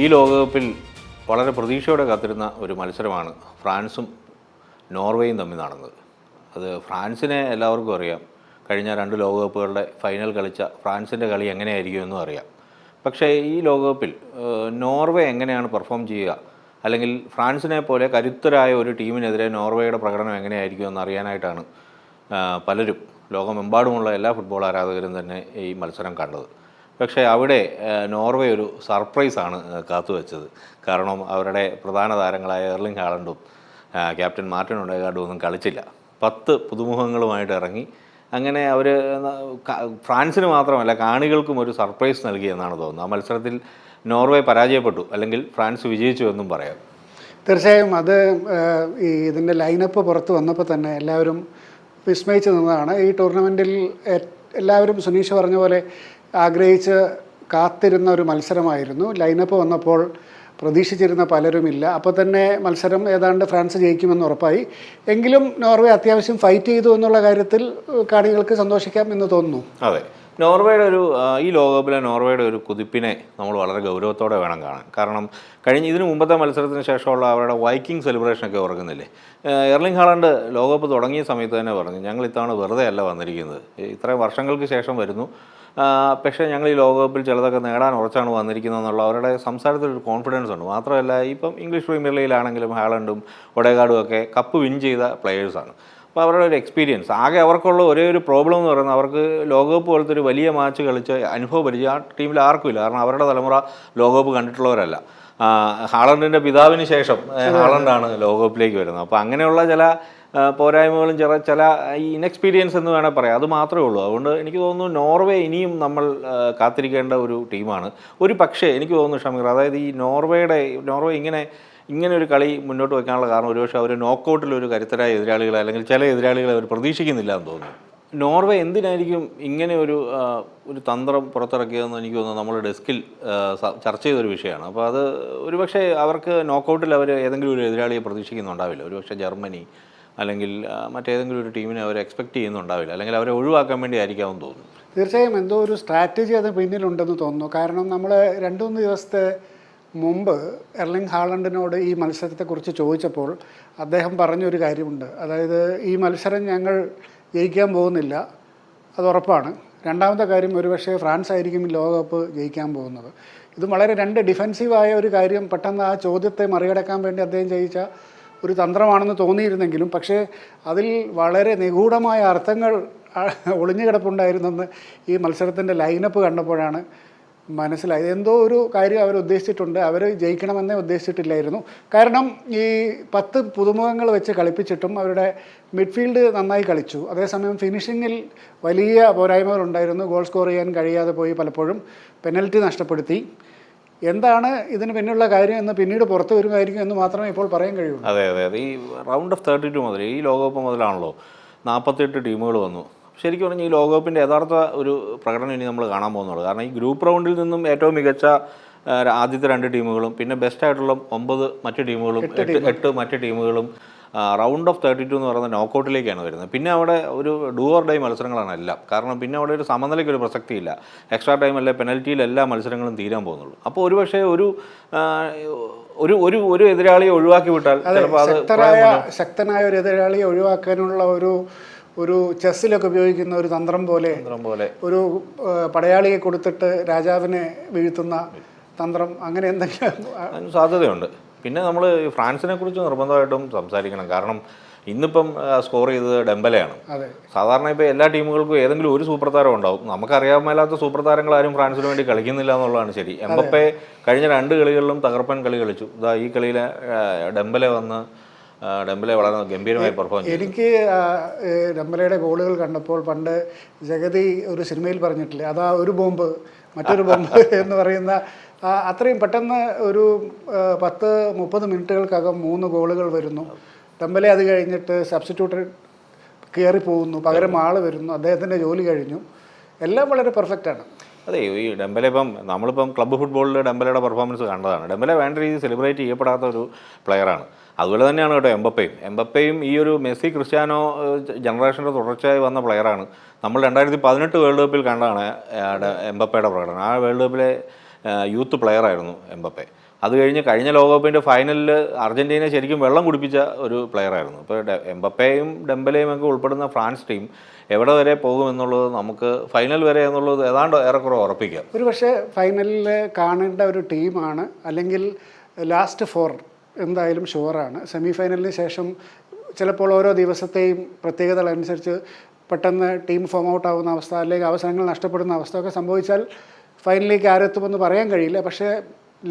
ഈ ലോകകപ്പിൽ വളരെ പ്രതീക്ഷയോടെ കാത്തിരുന്ന ഒരു മത്സരമാണ് ഫ്രാൻസും നോർവേയും തമ്മിൽ നടന്നത്. അത് ഫ്രാൻസിനെ എല്ലാവർക്കും അറിയാം. കഴിഞ്ഞ 2 ലോകകപ്പുകളുടെ ഫൈനൽ കളിച്ച ഫ്രാൻസിൻ്റെ കളി എങ്ങനെയായിരിക്കുമെന്നും അറിയാം. പക്ഷേ ഈ ലോകകപ്പിൽ നോർവേ എങ്ങനെയാണ് പെർഫോം ചെയ്യുക, അല്ലെങ്കിൽ ഫ്രാൻസിനെ പോലെ കരുത്തരായ ഒരു ടീമിനെതിരെ നോർവേയുടെ പ്രകടനം എങ്ങനെയായിരിക്കുമെന്ന് അറിയാനായിട്ടാണ് പലരും, ലോകമെമ്പാടുമുള്ള എല്ലാ ഫുട്ബോൾ ആരാധകരും തന്നെ ഈ മത്സരം കണ്ടത്. പക്ഷേ അവിടെ നോർവേ ഒരു സർപ്രൈസാണ് കാത്തുവെച്ചത്. കാരണം അവരുടെ പ്രധാന താരങ്ങളായ എർലിംഗ് ഹാലണ്ടും ക്യാപ്റ്റൻ മാർട്ടിൻ ഒഡേഗാർഡും ഒന്നും കളിച്ചില്ല. 10 പുതുമുഖങ്ങളുമായിട്ട് ഇറങ്ങി. അങ്ങനെ അവർ ഫ്രാൻസിന് മാത്രമല്ല കാണികൾക്കും ഒരു സർപ്രൈസ് നൽകി എന്നാണ് തോന്നുന്നത്. ആ മത്സരത്തിൽ നോർവേ പരാജയപ്പെട്ടു, അല്ലെങ്കിൽ ഫ്രാൻസ് വിജയിച്ചു എന്നും പറയാം. തീർച്ചയായും അത് ഇതിൻ്റെ ലൈനപ്പ് പുറത്ത് വന്നപ്പോൾ തന്നെ എല്ലാവരും വിസ്മയിച്ച് നിന്നതാണ്. ഈ ടൂർണമെൻറ്റിൽ എല്ലാവരും സുനീഷ് പറഞ്ഞ പോലെ ആഗ്രഹിച്ച് കാത്തിരുന്ന ഒരു മത്സരമായിരുന്നു. ലൈനപ്പ് വന്നപ്പോൾ പ്രതീക്ഷിച്ചിരുന്ന പലരുമില്ല. അപ്പോൾ തന്നെ മത്സരം ഏതാണ്ട് ഫ്രാൻസ് ജയിക്കുമെന്ന് ഉറപ്പായി. എങ്കിലും നോർവേ അത്യാവശ്യം ഫൈറ്റ് ചെയ്തു എന്നുള്ള കാര്യത്തിൽ കാണികൾക്ക് സന്തോഷിക്കാം എന്ന് തോന്നുന്നു. അതെ, നോർവേയുടെ ഈ ലോകകപ്പിലെ നോർവേയുടെ ഒരു കുതിപ്പിനെ നമ്മൾ വളരെ ഗൗരവത്തോടെ വേണം കാണാൻ. കാരണം ഇതിനു മുമ്പത്തെ മത്സരത്തിന് ശേഷമുള്ള അവരുടെ വൈക്കിംഗ് സെലിബ്രേഷനൊക്കെ ഓർക്കുന്നില്ലേ? എർലിംഗ് ഹാലണ്ട് ലോകകപ്പ് തുടങ്ങിയ സമയത്ത് തന്നെ പറഞ്ഞു, ഞങ്ങൾ ഇത്തവണ വെറുതെ അല്ല വന്നിരിക്കുന്നത്, ഇത്രയും വർഷങ്ങൾക്ക് ശേഷം വരുന്നു, പക്ഷേ ഞങ്ങൾ ഈ ലോകകപ്പിൽ ചിലതൊക്കെ നേടാൻ ഉറച്ചാണ് വന്നിരിക്കുന്നത് എന്നുള്ള അവരുടെ സംസാരത്തിലൊരു കോൺഫിഡൻസ് ഉണ്ട്. മാത്രമല്ല ഇപ്പം ഇംഗ്ലീഷ് പ്രീമിയർ ലീഗിലാണെങ്കിലും ഹാലണ്ടും ഒഡേഗാർഡും ഒക്കെ കപ്പ് വിൻ ചെയ്ത പ്ലെയേഴ്സാണ്. അപ്പോൾ അവരുടെ ഒരു എക്സ്പീരിയൻസ്, ആകെ അവർക്കുള്ള ഒരേ ഒരു പ്രോബ്ലം എന്ന് പറയുന്നത് അവർക്ക് ലോകകപ്പ് പോലത്തെ ഒരു വലിയ മാച്ച് കളിച്ച് അനുഭവം പരിചയം ആ ടീമിൽ ആർക്കും ഇല്ല. കാരണം അവരുടെ തലമുറ ലോകകപ്പ് കണ്ടിട്ടുള്ളവരല്ല. ഹാലണ്ടിൻ്റെ പിതാവിന് ശേഷം ഹാലണ്ടാണ് ലോകകപ്പിലേക്ക് വരുന്നത്. അപ്പോൾ അങ്ങനെയുള്ള ചില പോരായ്മകളും ചില ഈ ഇൻഎക്സ്പീരിയൻസ് എന്ന് വേണേൽ പറയാം, അത് മാത്രമേ ഉള്ളൂ. അതുകൊണ്ട് എനിക്ക് തോന്നുന്നു നോർവേ ഇനിയും നമ്മൾ കാത്തിരിക്കേണ്ട ഒരു ടീമാണ്. ഒരു പക്ഷേ എനിക്ക് തോന്നുന്നു ഷമീർ, അതായത് ഈ നോർവേ ഇങ്ങനെ ഒരു കളി മുന്നോട്ട് വയ്ക്കാനുള്ള കാരണം ഒരുപക്ഷെ അവർ നോക്കൗട്ടിൽ ഒരു കരുത്തരായ എതിരാളികളെ, അല്ലെങ്കിൽ ചില എതിരാളികളെ അവർ പ്രതീക്ഷിക്കുന്നില്ല എന്ന് തോന്നുന്നു. നോർവേ എന്തിനായിരിക്കും ഇങ്ങനെ ഒരു തന്ത്രം പുറത്തിറക്കിയതെന്ന് എനിക്ക് തോന്നുന്നു നമ്മൾ ഡെസ്കിൽ ചർച്ച ചെയ്തൊരു വിഷയമാണ്. അപ്പോൾ അത് ഒരുപക്ഷെ അവർക്ക് നോക്കൗട്ടിൽ അവർ ഏതെങ്കിലും ഒരു എതിരാളിയെ പ്രതീക്ഷിക്കുന്നുണ്ടാവില്ല. ഒരുപക്ഷെ ജർമ്മനി അല്ലെങ്കിൽ മറ്റേതെങ്കിലും ഒരു ടീമിനെ അവർ എക്സ്പെക്റ്റ് ചെയ്യുന്നുണ്ടാവില്ല, അല്ലെങ്കിൽ അവരെ ഒഴിവാക്കാൻ വേണ്ടി ആയിരിക്കാമെന്ന് തോന്നുന്നു. തീർച്ചയായും എന്തോ ഒരു സ്ട്രാറ്റജി അത് പിന്നിലുണ്ടെന്ന് തോന്നുന്നു. കാരണം നമ്മൾ 2-3 ദിവസത്തെ മുമ്പ് എർലിംഗ് ഹാലണ്ടിനോട് ഈ മത്സരത്തെക്കുറിച്ച് ചോദിച്ചപ്പോൾ അദ്ദേഹം പറഞ്ഞൊരു കാര്യമുണ്ട്. അതായത് ഈ മത്സരം ഞങ്ങൾ ജയിക്കാൻ പോകുന്നില്ല, അത് ഉറപ്പാണ്. രണ്ടാമത്തെ കാര്യം, ഒരുപക്ഷെ ഫ്രാൻസ് ആയിരിക്കും ലോകകപ്പ് ജയിക്കാൻ പോകുന്നത്. ഇത് വളരെ 2 ഡിഫെൻസീവായ ഒരു കാര്യം. പെട്ടെന്ന് ആ ചോദ്യത്തെ മറികടക്കാൻ വേണ്ടി അദ്ദേഹം ചെയ്യിച്ച ഒരു തന്ത്രമാണെന്ന് തോന്നിയിരുന്നെങ്കിലും പക്ഷേ അതിൽ വളരെ നിഗൂഢമായ അർത്ഥങ്ങൾ ഒളിഞ്ഞു കിടപ്പുണ്ടായിരുന്നെന്ന് ഈ മത്സരത്തിൻ്റെ ലൈനപ്പ് കണ്ടപ്പോഴാണ് മനസ്സിലായത്. എന്തോ ഒരു കാര്യം അവർ ഉദ്ദേശിച്ചിട്ടുണ്ട്. അവർ ജയിക്കണമെന്നേ ഉദ്ദേശിച്ചിട്ടില്ലായിരുന്നു. കാരണം ഈ 10 പുതുമുഖങ്ങൾ വെച്ച് കളിപ്പിച്ചിട്ടും അവരുടെ മിഡ്ഫീൽഡ് നന്നായി കളിച്ചു. അതേസമയം ഫിനിഷിങ്ങിൽ വലിയ പോരായ്മകളുണ്ടായിരുന്നു. ഗോൾ സ്കോർ ചെയ്യാൻ കഴിയാതെ പോയി, പലപ്പോഴും പെനൽറ്റി നഷ്ടപ്പെടുത്തി. എന്താണ് ഇതിന് പിന്നിലുള്ള കാര്യം എന്ന് പിന്നീട് പുറത്തു വരുമായിരിക്കും എന്ന് മാത്രമേ ഇപ്പോൾ പറയാൻ കഴിയുള്ളൂ. അതെ, ഈ റൗണ്ട് ഓഫ് 32 മുതൽ, ഈ ലോകകപ്പ് മുതലാണല്ലോ 48 ടീമുകൾ വന്നു. ശരിക്കും പറഞ്ഞാൽ ഈ ലോകകപ്പിൻ്റെ യഥാർത്ഥ ഒരു പ്രകടനം ഇനി നമ്മൾ കാണാൻ പോകുന്നുള്ളൂ. കാരണം ഈ ഗ്രൂപ്പ് റൗണ്ടിൽ നിന്നും ഏറ്റവും മികച്ച ആദ്യത്തെ 2 ടീമുകളും പിന്നെ ബെസ്റ്റായിട്ടുള്ള 9 മറ്റ് ടീമുകളും 8 മറ്റ് ടീമുകളും റൗണ്ട് ഓഫ് 32 എന്ന് പറയുന്ന നോക്കൗട്ടിലേക്കാണ് വരുന്നത്. പിന്നെ അവിടെ ഒരു ഡു ഓർ ഡൈ മത്സരങ്ങളാണ് എല്ലാം. കാരണം പിന്നെ അവിടെ ഒരു സമനിലയ്ക്ക് ഒരു പ്രസക്തിയില്ല. എക്സ്ട്രാ ടൈം അല്ലെ പെനൽറ്റിയിൽ എല്ലാ മത്സരങ്ങളും തീരാൻ പോകുന്നുള്ളൂ. അപ്പോൾ ഒരുപക്ഷെ ഒരു എതിരാളിയെ ഒഴിവാക്കി വിട്ടാൽ ചിലപ്പോൾ അത് ശക്തനായ ഒരു എതിരാളിയെ ഒഴിവാക്കാനുള്ള ഒരു ചെസ്സിലൊക്കെ ഉപയോഗിക്കുന്ന ഒരു തന്ത്രം പോലെ ഒരു പടയാളിയെ കൊടുത്തിട്ട് രാജാവിനെ വീഴ്ത്തുന്ന തന്ത്രം, അങ്ങനെ എന്തെങ്കിലും സാധ്യതയുണ്ട്. പിന്നെ നമ്മൾ ഫ്രാൻസിനെ കുറിച്ച് നിർബന്ധമായിട്ടും സംസാരിക്കണം. കാരണം ഇന്നിപ്പം സ്കോർ ചെയ്തത് ഡെമ്പലെയാണ്. സാധാരണ ഇപ്പോൾ എല്ലാ ടീമുകൾക്കും ഏതെങ്കിലും ഒരു സൂപ്പർ താരം ഉണ്ടാവും. നമുക്കറിയാൻ മേലാത്ത സൂപ്പർ താരങ്ങൾ ആരും ഫ്രാൻസിന് വേണ്ടി കളിക്കുന്നില്ല എന്നുള്ളതാണ് ശരി. എംബപ്പെ കഴിഞ്ഞ 2 കളികളിലും തകർപ്പൻ കളി കളിച്ചു. ഈ കളിയിലെ ഡെമ്പലെ വളരെ ഗംഭീരമായി പെർഫോം ചെയ്തു. എനിക്ക് ഡെമ്പലയുടെ ഗോളുകൾ കണ്ടപ്പോൾ പണ്ട് ജഗതി ഒരു സിനിമയിൽ പറഞ്ഞിട്ടില്ലേ, അതാ ഒരു ബോംബ് മറ്റൊരു ബോംബ് എന്ന് പറയുന്ന അത്രയും പെട്ടെന്ന് ഒരു 10-30 മിനിറ്റുകൾക്കകം 3 ഗോളുകൾ വരുന്നു. ഡെമ്പലെ അത് കഴിഞ്ഞിട്ട് സബ്സ്റ്റിറ്റ്യൂട്ട് കയറി പോകുന്നു, പകരം ആൾ വരുന്നു, അദ്ദേഹത്തിൻ്റെ ജോലി കഴിഞ്ഞു. എല്ലാം വളരെ പെർഫെക്റ്റാണ്. അതെ, ഈ ഡെമ്പലെ നമ്മളിപ്പം ക്ലബ്ബ് ഫുട്ബോളിൽ ഡെമ്പലയുടെ പെർഫോമൻസ് കണ്ടതാണ്. ഡെമ്പലെ വേണ്ട രീതിയിൽ സെലിബ്രേറ്റ് ചെയ്യപ്പെടാത്ത ഒരു പ്ലെയറാണ്. അതുപോലെ തന്നെയാണ് കേട്ടോ എംബപ്പയും ഈ ഒരു മെസ്സി ക്രിസ്ത്യാനോ ജനറേഷൻ്റെ തുടർച്ചയായി വന്ന പ്ലെയറാണ്. നമ്മൾ 2018 വേൾഡ് കപ്പിൽ കണ്ടാണ് എംബപ്പയുടെ പ്രകടനം. ആ വേൾഡ് കപ്പിലെ യൂത്ത് പ്ലെയറായിരുന്നു എംബപ്പെ. അത് കഴിഞ്ഞ ലോകകപ്പിൻ്റെ ഫൈനലിൽ അർജൻറ്റീന ശരിക്കും വെള്ളം കുടിപ്പിച്ച ഒരു പ്ലെയറായിരുന്നു. ഇപ്പോൾ എംബപ്പയും ഡെമ്പലയും ഒക്കെ ഉൾപ്പെടുന്ന ഫ്രാൻസ് ടീം എവിടെ വരെ പോകുമെന്നുള്ളത് നമുക്ക് ഫൈനൽ വരെ എന്നുള്ളത് ഏതാണ്ട് ഏറെക്കുറെ ഉറപ്പിക്കാം. ഒരു പക്ഷേ ഫൈനലിൽ കാണേണ്ട ഒരു ടീമാണ്, അല്ലെങ്കിൽ ലാസ്റ്റ് ഫോർ എന്തായാലും ഷുവറാണ്. സെമി ഫൈനലിന് ശേഷം ചിലപ്പോൾ ഓരോ ദിവസത്തെയും പ്രത്യേകതകളനുസരിച്ച് പെട്ടെന്ന് ടീം ഫോം ഔട്ട് ആവുന്ന അവസ്ഥ, അല്ലെങ്കിൽ അവസരങ്ങൾ നഷ്ടപ്പെടുന്ന അവസ്ഥ ഒക്കെ സംഭവിച്ചാൽ ഫൈനലിലേക്ക് ആരെത്തുമെന്ന് പറയാൻ കഴിയില്ല. പക്ഷേ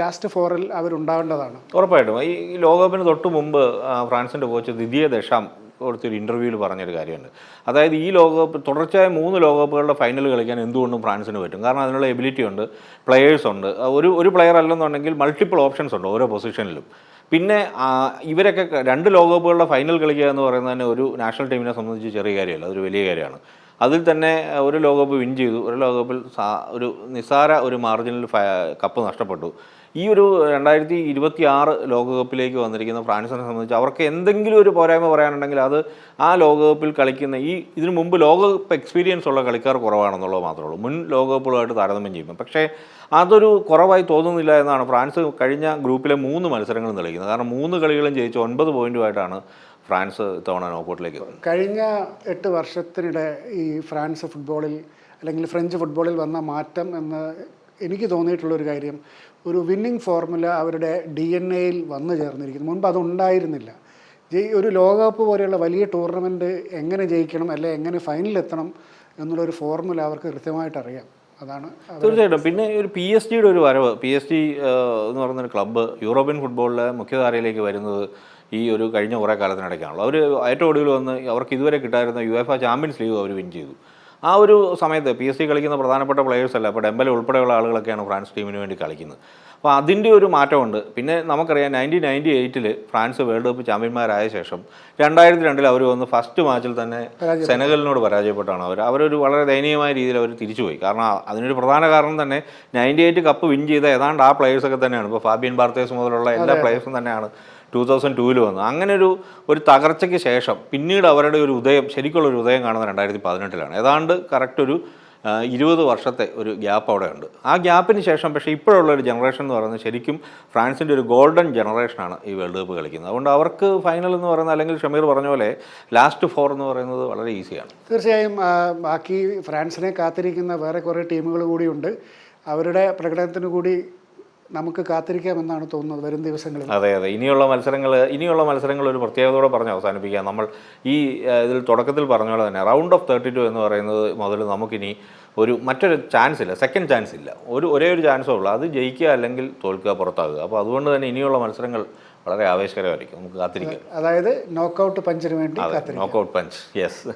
ലാസ്റ്റ് ഫോറിൽ അവരുണ്ടാവേണ്ടതാണ് ഉറപ്പായിട്ടും. ഈ ലോകകപ്പിന് തൊട്ട് മുമ്പ് ഫ്രാൻസിൻ്റെ കോച്ച് ദിദിയെ ദഷാം കൊടുത്തൊരു ഇൻ്റർവ്യൂവിൽ പറഞ്ഞൊരു കാര്യമുണ്ട്. അതായത് ഈ ലോകകപ്പ് തുടർച്ചയായ 3 ലോകകപ്പുകളുടെ ഫൈനൽ കളിക്കാൻ എന്തുകൊണ്ടും ഫ്രാൻസിന് പറ്റും. കാരണം അതിനുള്ള എബിലിറ്റി ഉണ്ട്, പ്ലെയേഴ്സ് ഉണ്ട്. ഒരു പ്ലെയർ അല്ലെന്നുണ്ടെങ്കിൽ മൾട്ടിപ്പിൾ ഓപ്ഷൻസ് ഉണ്ട് ഓരോ പൊസിഷനിലും. പിന്നെ ഇവരൊക്കെ 2 ലോകകപ്പുകളുടെ ഫൈനൽ കളിക്കുക എന്ന് പറയുന്നത് തന്നെ ഒരു നാഷണൽ ടീമിനെ സംബന്ധിച്ച് ചെറിയ കാര്യമല്ല, അതൊരു വലിയ കാര്യമാണ്. അതിൽ തന്നെ ഒരു ലോകകപ്പ് വിൻ ചെയ്തു, ഒരു ലോകകപ്പിൽ ഒരു നിസ്സാര ഒരു മാർജിനിൽ കപ്പ് നഷ്ടപ്പെട്ടു. ഈ ഒരു 2026 ലോകകപ്പിലേക്ക് വന്നിരിക്കുന്ന ഫ്രാൻസിനെ സംബന്ധിച്ച് അവർക്ക് എന്തെങ്കിലും ഒരു പോരായ്മ പറയാനുണ്ടെങ്കിൽ അത് ആ ലോകകപ്പിൽ കളിക്കുന്ന ഇതിനു മുമ്പ് ലോകകപ്പ് എക്സ്പീരിയൻസ് ഉള്ള കളിക്കാർ കുറവാണെന്നുള്ളത് മാത്രമേ ഉള്ളൂ, മുൻ ലോകകപ്പുകളായിട്ട് താരതമ്യം ചെയ്യുമ്പോൾ. പക്ഷേ അതൊരു കുറവായി തോന്നുന്നില്ല എന്നാണ് ഫ്രാൻസ് കഴിഞ്ഞ ഗ്രൂപ്പിലെ 3 മത്സരങ്ങളും തെളിയിക്കുന്നത്. കാരണം 3 കളികളും ജയിച്ച് 9 പോയിൻറ്റുമായിട്ടാണ് ഫ്രാൻസ് ഇത്തവണ നോക്കൗട്ടിലേക്ക് വന്നത്. കഴിഞ്ഞ 8 വർഷത്തിനിടെ ഈ ഫ്രാൻസ് ഫുട്ബോളിൽ അല്ലെങ്കിൽ ഫ്രഞ്ച് ഫുട്ബോളിൽ വന്ന മാറ്റം എന്ന് എനിക്ക് തോന്നിയിട്ടുള്ളൊരു കാര്യം, ഒരു വിന്നിങ് ഫോർമുല അവരുടെ DNA-യിൽ വന്നു ചേർന്നിരിക്കുന്നു. മുൻപ് അതുണ്ടായിരുന്നില്ല. ഒരു ലോകകപ്പ് പോലെയുള്ള വലിയ ടൂർണമെൻറ്റ് എങ്ങനെ ജയിക്കണം, അല്ലെങ്കിൽ എങ്ങനെ ഫൈനലിലെത്തണം എന്നുള്ളൊരു ഫോർമുല അവർക്ക് കൃത്യമായിട്ട് അറിയാം. അതാണ് തീർച്ചയായിട്ടും. പിന്നെ ഒരു PSG-യുടെ ഒരു വരവ്, PSG എന്ന് പറയുന്നൊരു ക്ലബ്ബ് യൂറോപ്യൻ ഫുട്ബോളിലെ മുഖ്യധാരയിലേക്ക് വരുന്നത് ഈ ഒരു കഴിഞ്ഞ കുറേ കാലത്തിനിടയ്ക്കാണല്ലോ. അവർ ഏറ്റവും ഒടുവിൽ വന്ന് അവർക്ക് ഇതുവരെ കിട്ടായിരുന്ന UEFA ചാമ്പ്യൻസ് ലീഗ് അവർ വിൻ ചെയ്തു. ആ ഒരു സമയത്ത് PSG കളിക്കുന്ന പ്രധാനപ്പെട്ട പ്ലെയേഴ്സ് അല്ല, അപ്പോൾ ഡെമ്പലെ ഉൾപ്പെടെയുള്ള ആളുകളൊക്കെയാണ് ഫ്രാൻസ് ടീമിന് വേണ്ടി കളിക്കുന്നത്. അപ്പോൾ അതിൻ്റെ ഒരു മാറ്റമുണ്ട്. പിന്നെ നമുക്കറിയാം 1998 ഫ്രാൻസ് വേൾഡ് കപ്പ് ചാമ്പ്യന്മാരായ ശേഷം 2002 അവർ വന്ന് ഫസ്റ്റ് മാച്ചിൽ തന്നെ സെനഗലിനോട് പരാജയപ്പെട്ടാണ് അവരൊരു വളരെ ദയനീയമായ രീതിയിൽ അവർ തിരിച്ചുപോയി. കാരണം അതിനൊരു പ്രധാന കാരണം തന്നെ 98 കപ്പ് വിൻ ചെയ്ത ഏതാണ്ട് ആ പ്ലെയേഴ്സൊക്കെ തന്നെയാണ്. ഇപ്പോൾ ഫാബിയൻ ബാർത്തേസ് മുതലുള്ള എല്ലാ പ്ലെയേഴ്സും തന്നെയാണ് 2002 വന്നത്. അങ്ങനെ ഒരു തകർച്ചയ്ക്ക് ശേഷം പിന്നീട് അവരുടെ ഒരു ഉദയം, ശരിക്കുള്ളൊരു ഉദയം കാണുന്നത് 2018 ഏതാണ്ട് കറക്റ്റ് ഒരു 20 വർഷത്തെ ഒരു ഗ്യാപ്പ് അവിടെ ഉണ്ട്. ആ ഗ്യാപ്പിന് ശേഷം പക്ഷേ ഇപ്പോഴുള്ള ഒരു ജനറേഷൻ എന്ന് പറയുന്നത് ശരിക്കും ഫ്രാൻസിൻ്റെ ഒരു ഗോൾഡൻ ജനറേഷനാണ് ഈ വേൾഡ് കപ്പ് കളിക്കുന്നത്. അതുകൊണ്ട് അവർക്ക് ഫൈനൽ എന്ന് പറയുന്നത്, അല്ലെങ്കിൽ ഷമീർ പറഞ്ഞ പോലെ ലാസ്റ്റ് ഫോർ എന്ന് പറയുന്നത് വളരെ ഈസിയാണ്. തീർച്ചയായും ബാക്കി ഫ്രാൻസിനെ കാത്തിരിക്കുന്ന വേറെ കുറേ ടീമുകൾ കൂടിയുണ്ട്. അവരുടെ പ്രകടനത്തിന് കൂടി നമുക്ക് കാത്തിരിക്കാമെന്നാണ് തോന്നുന്നത് വരും ദിവസങ്ങളിൽ. അതെ. ഇനിയുള്ള മത്സരങ്ങൾ ഒരു പ്രത്യേകതയോടെ പറഞ്ഞ് അവസാനിപ്പിക്കാം. നമ്മൾ ഇതിൽ തുടക്കത്തിൽ പറഞ്ഞ പോലെ തന്നെ റൗണ്ട് ഓഫ് 32 എന്ന് പറയുന്നത് മുതൽ നമുക്കിനി മറ്റൊരു ചാൻസ് ഇല്ല, സെക്കൻഡ് ചാൻസ് ഇല്ല. ഒരേ ഒരു ചാൻസേ ഉള്ളൂ, അത് ജയിക്കുക അല്ലെങ്കിൽ തോൽക്കുക, പുറത്താകുക. അപ്പോൾ അതുകൊണ്ട് തന്നെ ഇനിയുള്ള മത്സരങ്ങൾ വളരെ ആവേശകരമായിരിക്കും, നമുക്ക് കാത്തിരിക്കാം. അതായത് നോക്കൗട്ട് പഞ്ചിന് വേണ്ടി നോക്കൗട്ട് പഞ്ച്, യെസ്.